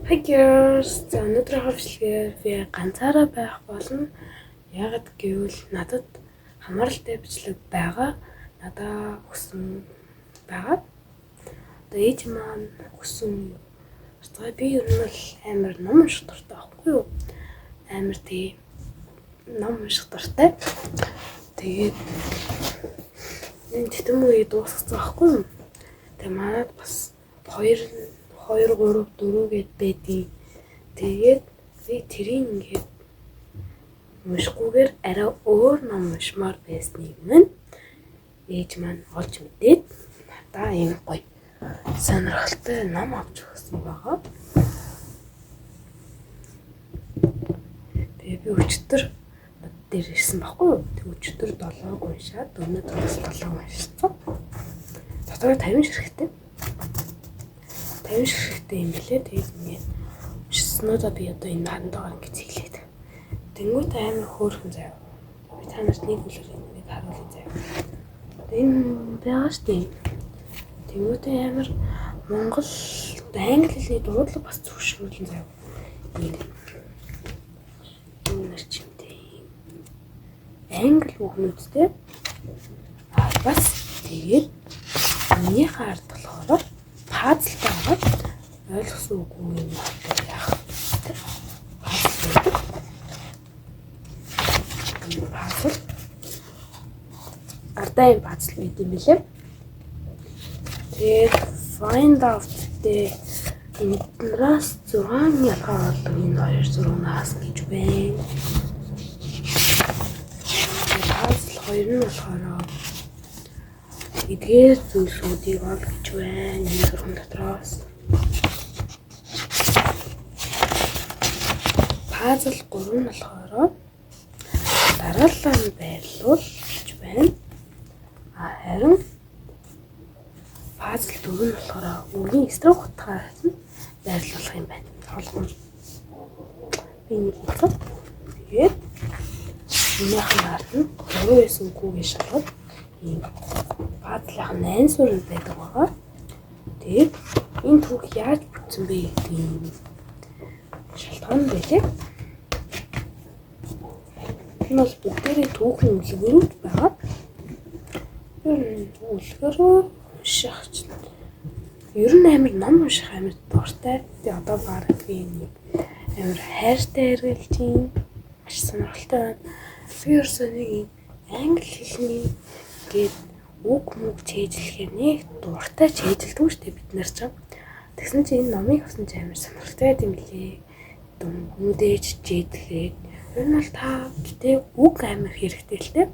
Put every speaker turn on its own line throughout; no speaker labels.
Hi girls. За өнөөдрийн хавшлага би ганцаараа байх болно. Яагаад гэвэл надад хамааралтай бичлэг байгаа. Надаа өгсөн байгаа. Одоо ээж маань өгсөн. Тэгвэл би ер нь бол амар ном унших дуртай байхгүй юу? Амар тий ном унших дуртай. Тэгээд энэ тэтэм үе дууссан байхгүй юу? Тэгээ манад бас 2 3 4 гэд байдیں۔ Тэгээд би тэрийг ингээд уншихгүйгээр арай өөр ном уншмаар байсныг минь ээж маань олж мэдээд надаа ийм гоё сонирхолтой ном авч өгсөн байгаа. Тэгээ би өчтөр дээр ирсэн баггүй юу? Тэг өчтөр 7-г уншаад өнөөдөр бас 7 уншсан. Дотор 50 ширхтээ. 50 ширхтээ юм билээ. Тэгээд ингээд уншсануудаа би одоо энэ хандаагаар ингээд цэглээд. Тэнгүүт амар хөөрхөн заяа. Би та нарт нэг үлээр нэг харуулъя заяа. Энэ байгаа штеп. Тэнгүүт амар Монгол англи хэлний дуудлага бас зөвшөөрлөн заяа. Энэ нэрчтэй. Англи үгнүүдтэй. Бас тэгээд миний хард болохоор пазл байгаа. Ойлгосон үгүй юм яах. Пазл. Ардай пазл байт юм билээ. Тэгээд find out гэдэг энэс 6 ялгаа болдог энэ хоёр зургаас гэж байна. Пазл хоёр нь болохоор эдгээр зүйлсүүдийг ол гэж байна. Энэ зурган дотроос. Пазл 3 нь болохоор дараалал нь байрлуул гэж байна. Харин пазл 4 нь болохоор үгийн эсрэг утгаас нь байрлуулах юм байна. Толгон. Би нэг хэлсэн. Тэгээд энэхэн ард нь 39 үгүйгээ шалгал ийм пазлын 8 суурь байдаг байгаа. Тэгээд энэ түүх яаж бүтсэн бэ гэдэг юм шалтгаан байлээ. Энэ бол бүгдээрээ түүхийн үлгэрүүд байгаа. Үлгэрөө унших чинь ер нь амар ном унших амар дуртай. Тэгээ одоо баг би нэг амар хайртай эргэлж юм. Маш сонирхолтой байна. Би ерөөсөө нэг англи хэлний гээд үг мөг чэйжлэхээр нэг дуртай чэйжилдэг шүү дээ бид нар ч. Тэгсэн чинь энэ номыг авсан чинь амар сонирхолтой юм билээ. Хүмүүдээж чэйдлээд ер нь бол та гэдэг үг амар хэрэгтэй л дээ.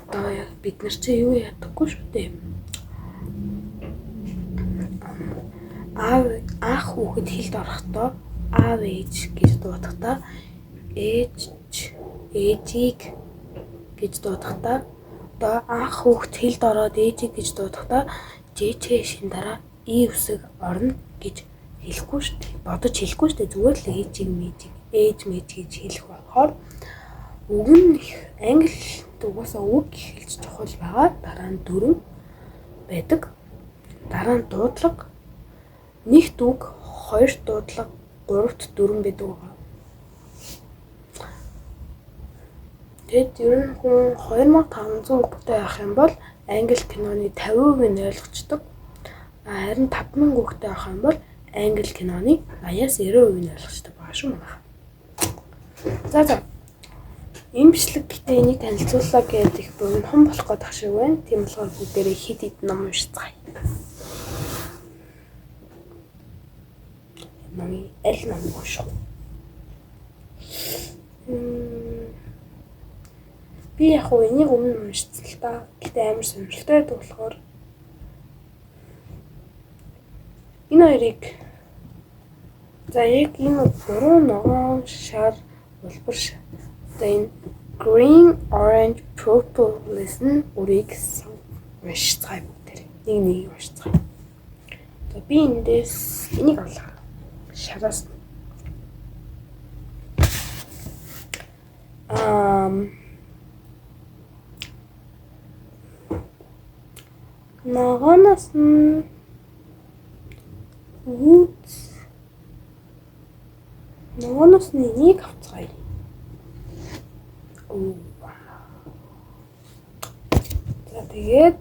Одоо бид нар чи юу ядаггүй шүү дээ. Ах хүүхэд хэлд орохдоо аав ээж гэж дуудахдаа ээжийг гэж дуудахдаа одоо ах хүүхэд хэлд ороод ээжийг гэж дуудахдаа жээчээ шин дараа и үсэг орно гэж хэлэхгүй шүү дээ. Бодож хэлэхгүй шүү дээ. Зүгээр л ээж мэж гэж хэлэх болохоор үг нь англи угаасаа үг хэлж чухал байгаа. Дараа нь дүрм байдаг. Дараа нь дуудлага. Нэгт үг, хоёрт дуудлага, гуравт дүрм байдаг байгаа. Тэгэд ер нь хүн 2500 үгтэй авах юм бол англи киноны 50% нь ойлгочдөг. Харин 5000 үгтэй авах юм бол англи киноны 80-90% нь ойлгочдөг байгаа шүү манай. За. Энэ бичлэг гэдэг энийг танилцууллаа гэдэг их богинохон болох гэдэг шиг байна. Тийм болохоор бүгдээрээ хэд ном уншицгаая. Номын аль ном унших вэ? Би яг уу энийг өмнө уншсан л та. Гэтэ амар сонирхолтой байдаг болохоор энэ хоёрыг за яг энэ 3 ногоон шар улбар шар. Одоо энэ green, orange, purple лсэн үрийг уншицгаая бүгдээрээ. Нэг уншицгаая. Одоо би эндээс энийг авлаа. Шараас ногооноос нь Woods. Ногоноос нэг авцгаая. Оо. За тэгээд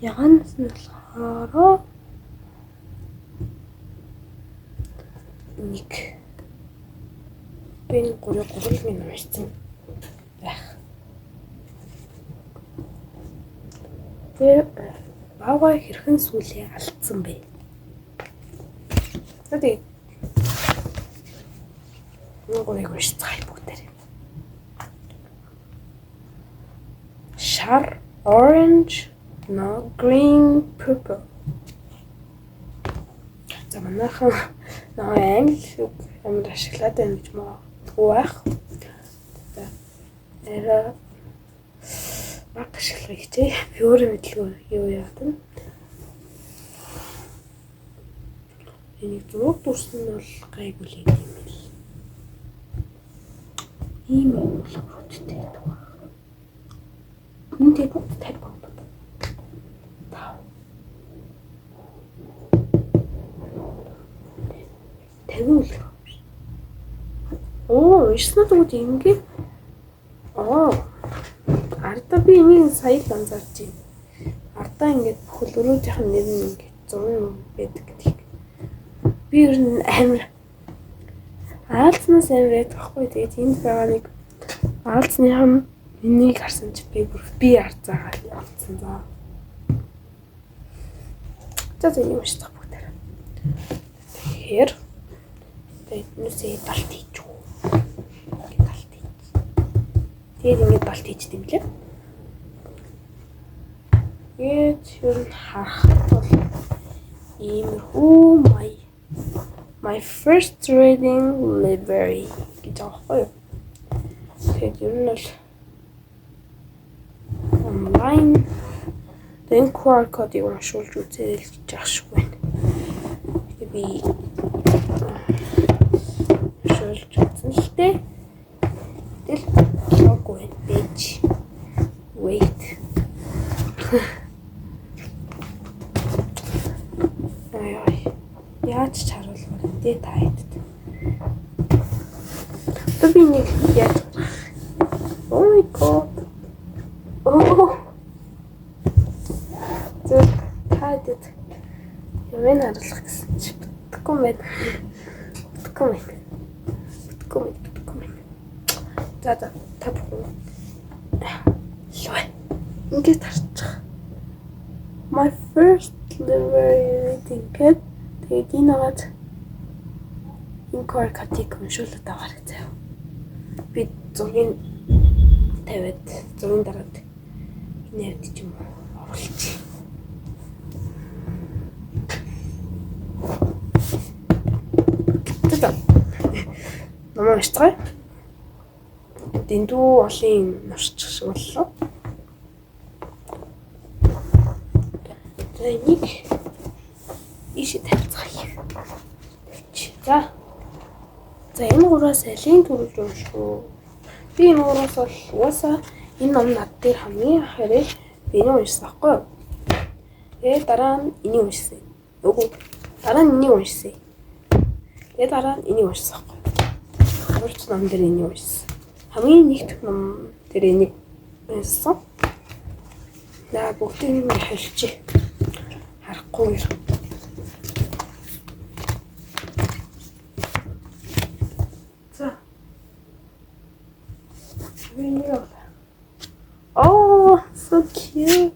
Янс нь болохоор нэг би 3 минут уншсан байх. Тэр баага хэрхэн сүүлээ алдсан бэ? Тэгээд нэг уншицгаая бүгдээр. Шар orange, no green, purple. За манайхан англи амар ашиглаад байна гэж магадгүй байх. Эра баг ашиглах хичээ. Би өөрөө мэдлгүй юу яадаг. Энийг зураг дурсан нь бол гайгүй л юм л. Ийм болгоочтой байдаг. Үнтэй тайп байна. Тэгвэл ирснэ тэгвэл ингээд ардаа би энийг сая л анзаарч байна. Ардаа ингээд бүхэл өрөөдийнх нь нэр нь ингээд зураг байдаг гэдэг. Би ер нь амар аалзнаас амар байдаг байхгүй. Тэгээд энд байгаа нэг аалзныхан энийг харсан чи би арцаагаад явцсан за. За энэ юм шиг бүгдээр. Тэгэхээр нүсээ далт хийж үү. Ингээд далт хийж. Тэгээд ингээд далт хийж тийм лээ. Тэгээд ер нь харахад бол иймэрхүү my first reading library гэж аахгүй. Тэгээд ер нь бол онлайн энэ QR кодыг уншуулж үзээрэй л гэж ах шиг байна. Тэгээд би Тэл логгүй байж. Wait. Ай. Яаж чаруулах вэ? Таад. Би нэг яаж. Oh my god. Зөв таад. Явын харуулах гэсэн чи бүтггүй байна. За та бүхэн лой ингээд тарчих. My first library гэдэг тэгээд энэгээд энэ QR-кодыг уншуулад аваарай заяа. Би зургийг тавиад зургийн дараад энэ явд ч юм уу оруулчих. Тэт. Намаа штгай. Дэндүү олон нурчих шиг боллоо. За энийг ийшээ тавьцгаая. За. За энэ гураас алийн төрөлж унших уу? Би энэ гураас бол угаасаа энэ ном над дээр хамгийн хараа би энэ уншсан байхгүй юу? Тэгээд дараа нь энийг уншсан. Үгүй. Дараа нь энийг уншсан. Тэгээд дараа нь энийг уншсан байхгүй юу? Урд ном дээр энийг уншсан. Хамгийн нэгдүгээр ном дээр энийг уншсан. За бүгдийг нь хэлчихье. Харахгүй юм. За. Oh, so cute.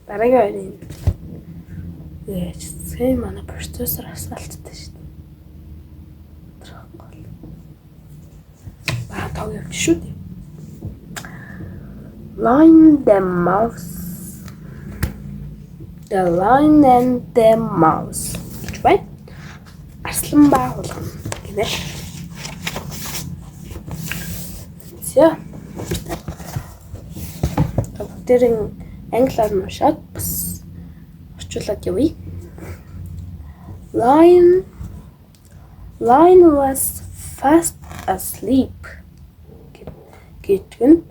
Дараагийн байна. Яа, сэй манай профессор асаалттай шүү дээ. Трахгүй. Баа тав явж шүү дээ. Lion the Mouse. The Lion and the Mouse. Гэж байна. Арслан ба хулган гэнэ. За. Бүгдэрийн англиар уншаад бас орчуулад явъя. Lion was fast asleep гэдэг нь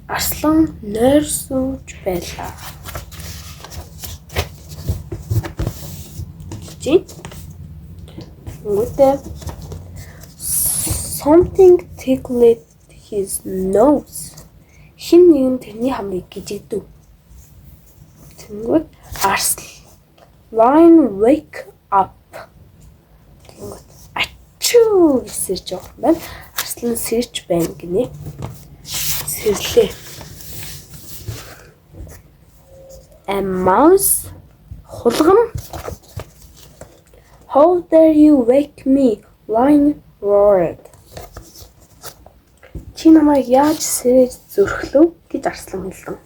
арслан нойр сууж байлаа. Үүтэй something tickled his nose. Хин нэгэн тэрний хамрыг гижигдэв. Тэнгүүд арсл Lion wake up. Тэнгүүд ачуу гэсэрч явах юм байна. Арслан сэрч байна гинэ. Сэрлээ. A mouse хулгам. How dare you wake me? Lion roared. Чи намайг яаж сэрэж зүрхлөв гэж арслан хэлсэн.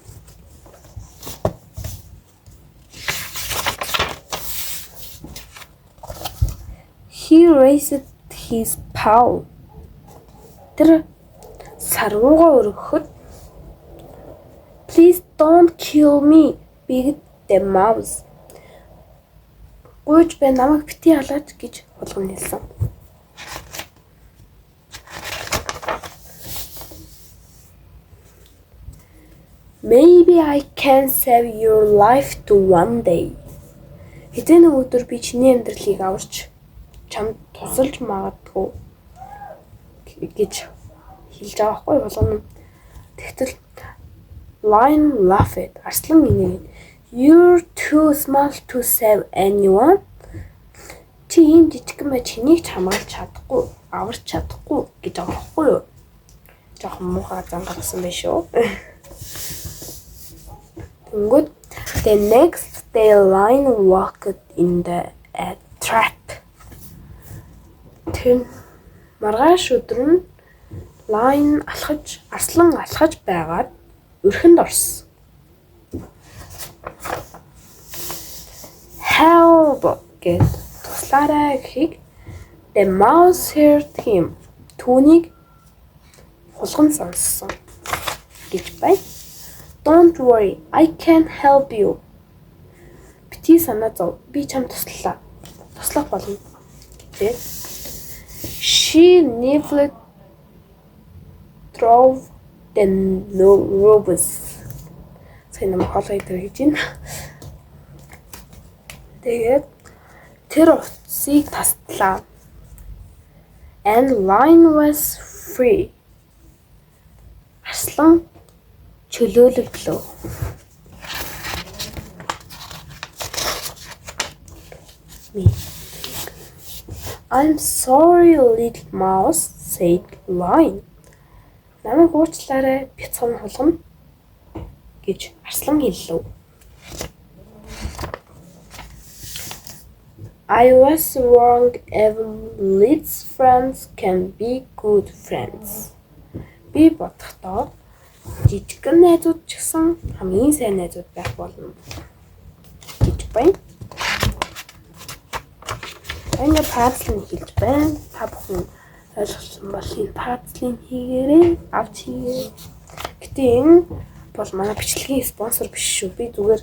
He raised his paw. Тэр сарвуугаа өргөхөд Please don't kill me, begged the mouse. Гүйж бай намайг битгий халаач гэж хулгам хэлсэн. Maybe I can save your life to one day. Хэдэн өдөр би чиний амьдралыг аварч чамд тусалж магадгүй гэж хэлж байгаа байхгүй болгоно. Тэгтэл Lion laughed. Арслан инээ. You're too small to save anyone. Чи ийм жижигхэн бай чинийг ч хамгаалж чадахгүй, аварч чадахгүй гэж байгаа байхгүй юу? Жохон муухай зангарсан байх шүү. Тэнгүүд the next day Lion walked in the trap. Тэн маргааш өдөр нь Lion арслан алхаж байгаад өрхөнд орсон. Help гэж туслаарай гэхийг the mouse heard him. Түүнийг хулган сонссон гэж байна. Don't worry, I can help you. Бити санаа зов. Би чамд туслах болно гэдэг. She nibbled drove the robes. Сайн нам хоолой дээр хийж байна. Тэгээд тэр утсыг таслаа. And Lion was free. Арслан чөлөөлөгдлөө. I'm sorry, little mouse, said Lion. Намайг уучлаарай, бяцхан хулгана гэж арслан хэллээ. I was wrong, even little friends can be good friends. Би бодохдоо жижигхэн найзууд ч гэсэн хамгийн сайн найзууд байх болно гэж байна. Ингээ пазлын хэлж байна. Та бүхэн ойлгосон бол энэ пазлын хийгээрээ авч хийгээ. Гэтэ энэ бол манай бичлэгийн спонсор биш шүү. Би зүгээр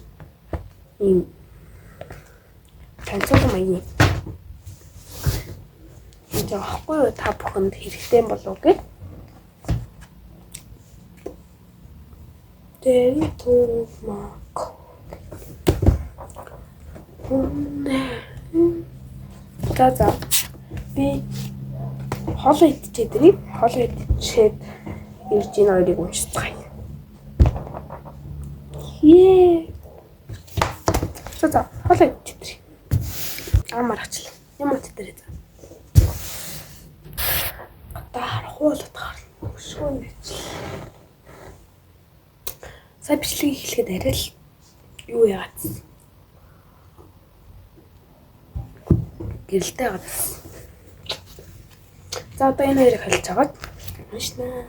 ийм танцуулсан маягийн энэ жоохгүй та бүхэнд хэрэгтэй болов гэж. Дэри томак. За би хоол идчихэд ирээ. Хоол идчихэд ирж ийн хоёрыг уншицгаая. За хоол идчихэд ирээ. Амар ачлаа. Юм уу тэр за. Харахуулаад гарна. Өшгөө гэж. Сая бичлэгийг эхлэхэд арай л юу яагаадсан. Гэрэлтэй гадсан. За одоо энэ хоёрыг холж агаад уншнаа.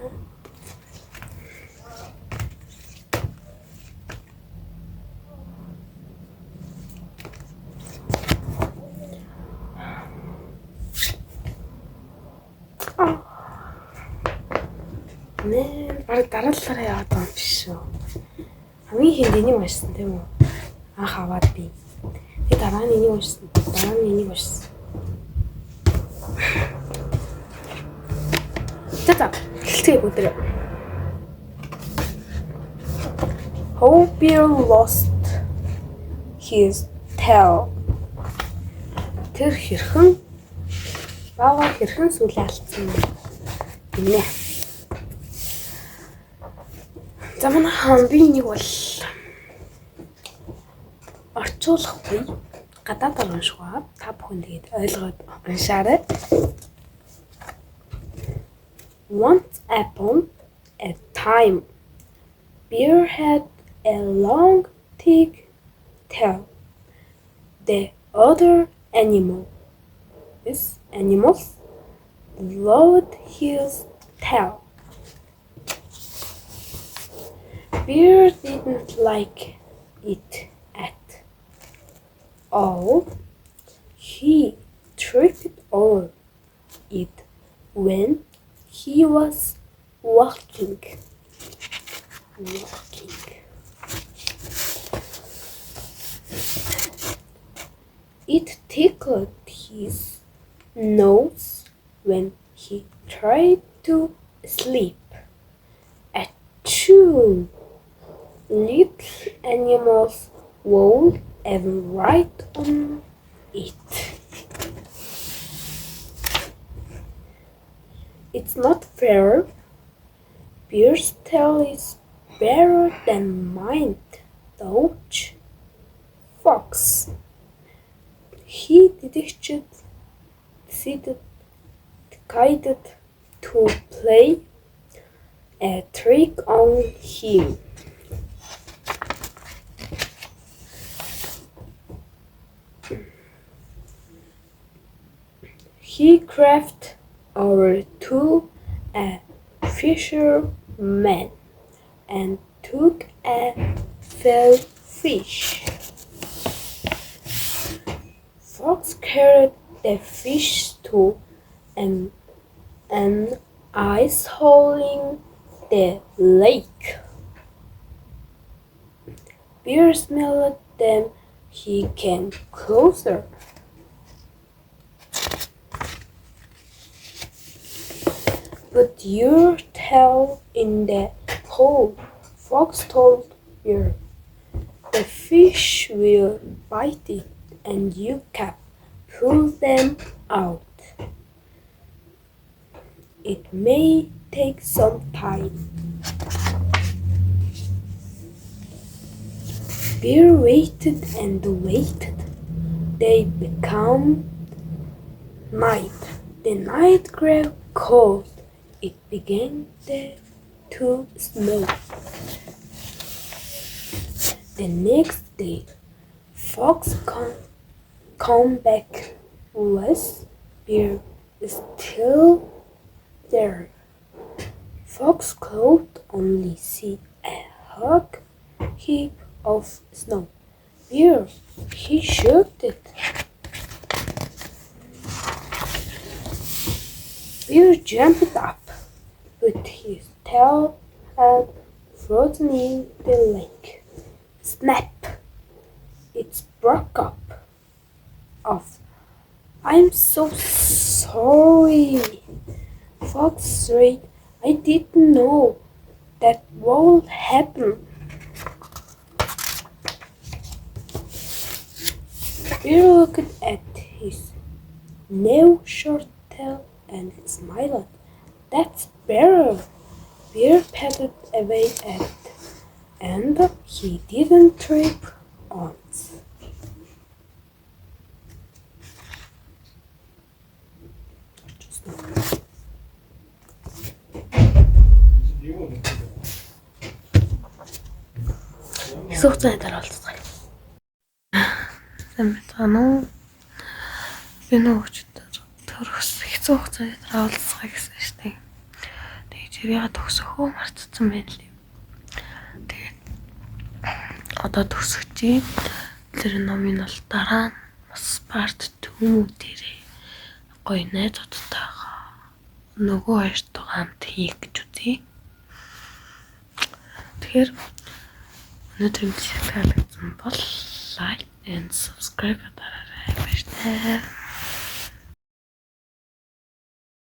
Бараг дараалалаараа яваад байгаа юм биш үү? Хамгийн ихэнд энийг уншсан тийм үү? Анх аваад би. Тэгээ дараа нь энийг уншсан. Дараа нь энийг уншсан. За эхэлцгээе бүгдээ. How Bear lost his tail. Тэр хэрхэн баага хэрхэн сүлээ алдсан гинэ. За манай хомбинийг бол орчуулахгүй гадаад уншгаа та бүхэн тэгээд ойлгоод уншаарай. Once upon a time, Bear had a long, thick tail. The other animals loved his tail. Bear didn't like it at all. He tripped over it when he was walking. It tickled his nose when he tried to sleep. Achoo! Little animals rolled and right on it. It's not fair. Bear's tail is better than mine, thought Fox. He decided to play a trick on him. He crept over to a fisherman and took a fell fish. Fox carried the fish to an ice hole in the lake. Bear smelled them. He came closer. Put your tail in the hole, Fox told Bear. The fish will bite it, and you can pull them out. It may take some time. Bear waited and waited. They became night. The night grew cold. It began to snow. The next day, Fox come back. Was Bear still there? Fox could only see a hug heap of snow. Bear, he shook it. Bear jumped up, but his tail had frozen in the lake. Snap! It broke off. I'm so sorry, Fox said. I didn't know that would happen. Bear looked at his new short tail and smiled. That's better. Bear padded away at it, and he didn't trip once. Суухцаа дараалцгаая. Сэмтано би нөгөөчдөр төрөс хэцүү хугацаанд дараалцгаая гэсэн шүү дээ. Тэгээд тэрийг төгсөхөө мартсан байна лээ. Тэгээд одоо төгсөж тэр номын бол дараа нь бас part 2 дээрээ гоё найзуудтайгаа нөгөө хоёртойгоо хамт хийх гэж үзье. Тэгэхээр өнөөдрийн мэдээлэл таалагдсан бол like and subscribe дараарай. Баярлалаа.